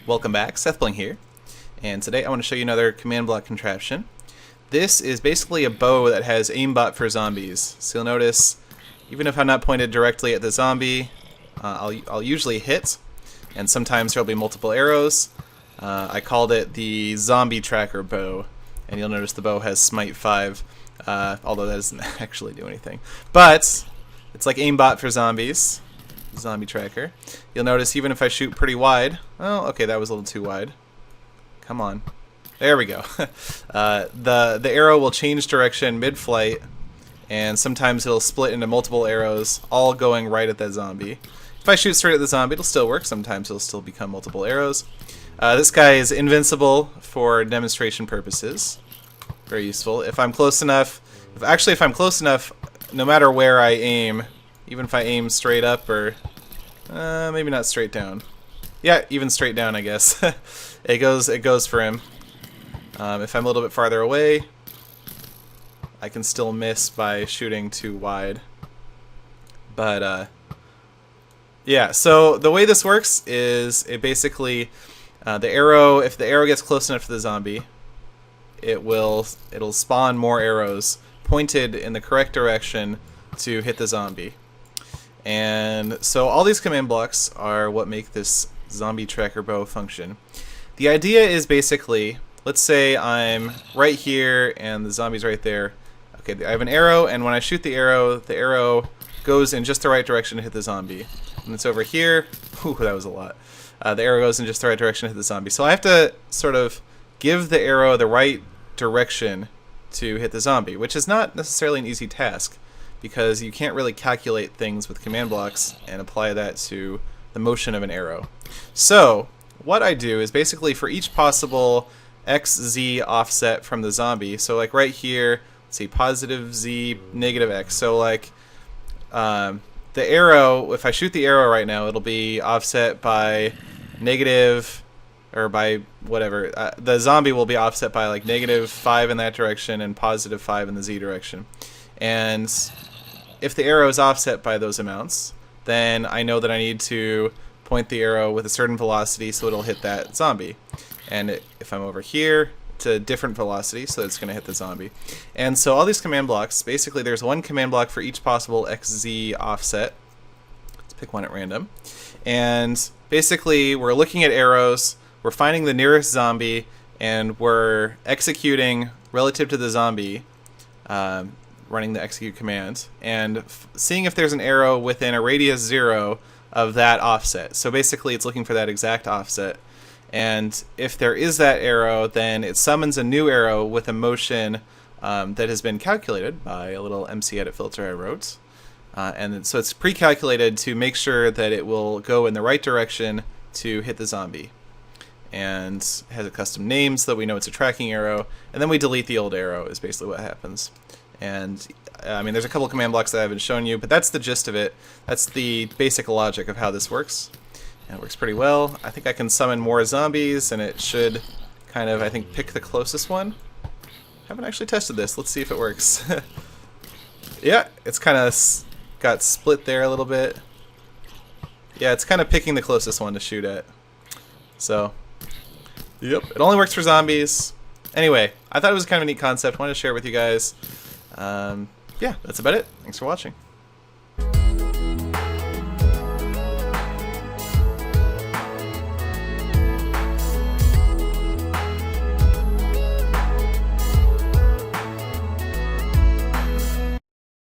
Welcome back, SethBling here, and today I want to show you another command block contraption. This is basically a bow that has aimbot for zombies. So you'll notice, even if I'm not pointed directly at the zombie, I'll usually hit, and sometimes there'll be multiple arrows. I called it the zombie tracker bow, and you'll notice the bow has smite 5, although that doesn't actually do anything. But it's like aimbot for zombies. Zombie tracker. You'll notice even if I shoot pretty wide, oh, okay, that was a little too wide. Come on, there we go. The arrow will change direction mid-flight, and sometimes it'll split into multiple arrows, all going right at that zombie. If I shoot straight at the zombie, it'll still work. Sometimes it'll still become multiple arrows. This guy is invincible for demonstration purposes. Very useful. If I'm close enough, if I'm close enough, no matter where I aim. Even if I aim straight up, or maybe not straight down. Yeah, even straight down, I guess. It goes for him. If I'm a little bit farther away, I can still miss by shooting too wide. But yeah. So the way this works is it basically the arrow. If the arrow gets close enough to the zombie, it'll spawn more arrows pointed in the correct direction to hit the zombie. And so all these command blocks are what make this zombie tracker bow function. The idea is basically, let's say I'm right here and the zombie's right there. Okay, I have an arrow, and when I shoot the arrow goes in just the right direction to hit the zombie. And it's over here. Whew, that was a lot. The arrow goes in just the right direction to hit the zombie. So I have to sort of give the arrow the right direction to hit the zombie, which is not necessarily an easy task, because you can't really calculate things with command blocks and apply that to the motion of an arrow. So what I do is basically for each possible XZ offset from the zombie, so like right here, let's see, positive Z, negative X. So like the arrow, if I shoot the arrow right now, it'll be offset by negative, or by whatever. The zombie will be offset by like -5 in that direction and +5 in the Z direction. And if the arrow is offset by those amounts, then I know that I need to point the arrow with a certain velocity so it'll hit that zombie. And if I'm over here, it's a different velocity, so it's going to hit the zombie. And so all these command blocks, basically there's one command block for each possible XZ offset. Let's pick one at random. And basically we're looking at arrows, we're finding the nearest zombie, and we're executing relative to the zombie, running the execute command, and seeing if there's an arrow within a radius 0 of that offset. So basically it's looking for that exact offset, and if there is that arrow, then it summons a new arrow with a motion that has been calculated by a little MC edit filter I wrote, and so it's pre-calculated to make sure that it will go in the right direction to hit the zombie, and has a custom name so that we know it's a tracking arrow, and then we delete the old arrow is basically what happens. And I mean, there's a couple command blocks that I haven't shown you, but that's the gist of it. That's the basic logic of how this works, and it works pretty well. I think I can summon more zombies, and it should kind of, I think, pick the closest one. Haven't actually tested this. Let's see if it works. Yeah, it's kind of got split there a little bit. Yeah, it's kind of picking the closest one to shoot at. So, yep, it only works for zombies. Anyway, I thought it was kind of a neat concept. Wanted to share it with you guys. Yeah, that's about it. Thanks for watching.